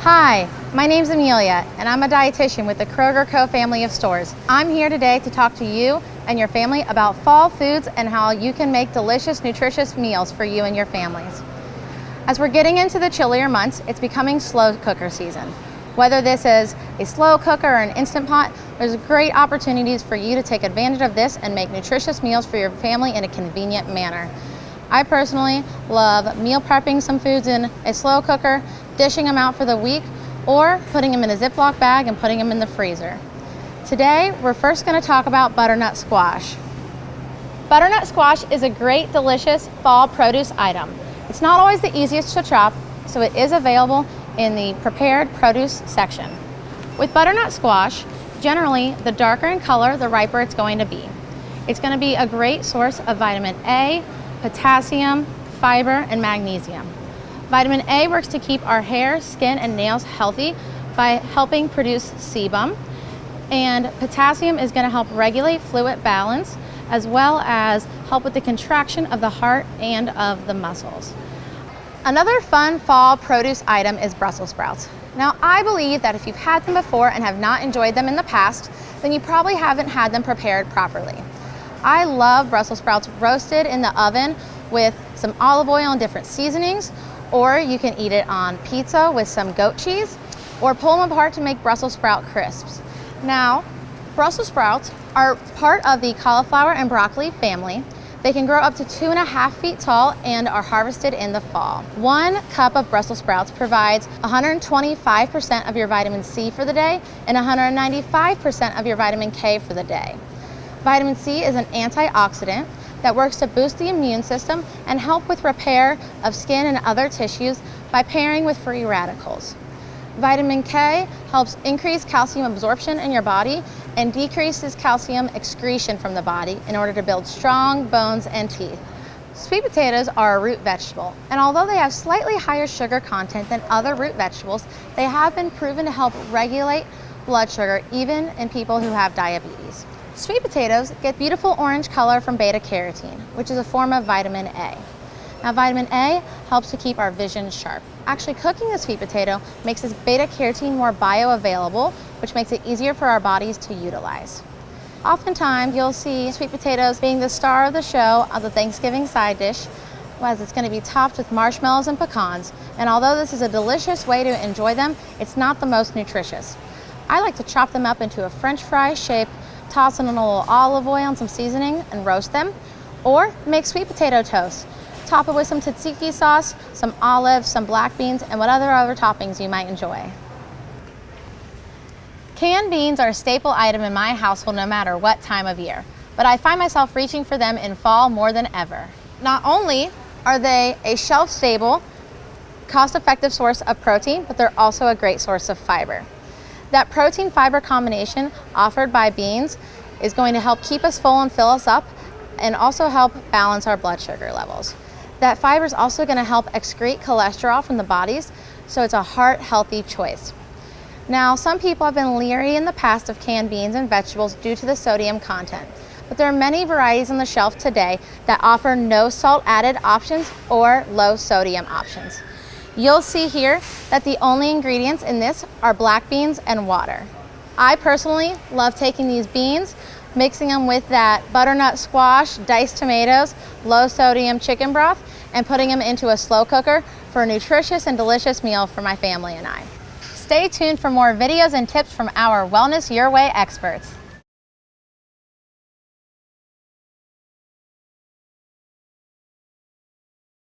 Hi, my name's Amelia, and I'm a dietitian with the Kroger Family of Stores. I'm here today to talk to you and your family about fall foods and how you can make delicious, nutritious meals for you and your families. As we're getting into the chillier months, it's becoming slow cooker season. Whether this is a slow cooker or an Instant Pot, there's great opportunities for you to take advantage of this and make nutritious meals for your family in a convenient manner. I personally love meal prepping some foods in a slow cooker, dishing them out for the week, or putting them in a Ziploc bag and putting them in the freezer. Today, we're first going to talk about butternut squash. Butternut squash is a great, delicious fall produce item. It's not always the easiest to chop, so it is available in the prepared produce section. With butternut squash, generally, the darker in color, the riper it's going to be. It's going to be a great source of vitamin A, potassium, fiber, and magnesium. Vitamin A works to keep our hair, skin, and nails healthy by helping produce sebum. And potassium is going to help regulate fluid balance as well as help with the contraction of the heart and of the muscles. Another fun fall produce item is Brussels sprouts. Now, I believe that if you've had them before and have not enjoyed them in the past, then you probably haven't had them prepared properly. I love Brussels sprouts roasted in the oven with some olive oil and different seasonings, or you can eat it on pizza with some goat cheese, or pull them apart to make Brussels sprout crisps. Now, Brussels sprouts are part of the cauliflower and broccoli family. They can grow up to 2.5 feet tall and are harvested in the fall. 1 cup of Brussels sprouts provides 125% of your vitamin C for the day and 195% of your vitamin K for the day. Vitamin C is an antioxidant that works to boost the immune system and help with repair of skin and other tissues by pairing with free radicals. Vitamin K helps increase calcium absorption in your body and decreases calcium excretion from the body in order to build strong bones and teeth. Sweet potatoes are a root vegetable, and although they have slightly higher sugar content than other root vegetables, they have been proven to help regulate blood sugar even in people who have diabetes. Sweet potatoes get beautiful orange color from beta carotene, which is a form of vitamin A. Now, vitamin A helps to keep our vision sharp. Actually, cooking the sweet potato makes this beta carotene more bioavailable, which makes it easier for our bodies to utilize. Oftentimes, you'll see sweet potatoes being the star of the show of the Thanksgiving side dish, as it's going to be topped with marshmallows and pecans. And although this is a delicious way to enjoy them, it's not the most nutritious. I like to chop them up into a French fry shape, toss in a little olive oil and some seasoning and roast them, or make sweet potato toast. Top it with some tzatziki sauce, some olives, some black beans, and what other toppings you might enjoy. Canned beans are a staple item in my household no matter what time of year, but I find myself reaching for them in fall more than ever. Not only are they a shelf-stable, cost-effective source of protein, but they're also a great source of fiber. That protein-fiber combination offered by beans is going to help keep us full and fill us up and also help balance our blood sugar levels. That fiber is also going to help excrete cholesterol from the bodies, so it's a heart-healthy choice. Now, some people have been leery in the past of canned beans and vegetables due to the sodium content, but there are many varieties on the shelf today that offer no salt added options or low sodium options. You'll see here that the only ingredients in this are black beans and water. I personally love taking these beans, mixing them with that butternut squash, diced tomatoes, low sodium chicken broth, and putting them into a slow cooker for a nutritious and delicious meal for my family and I. Stay tuned for more videos and tips from our Wellness Your Way experts.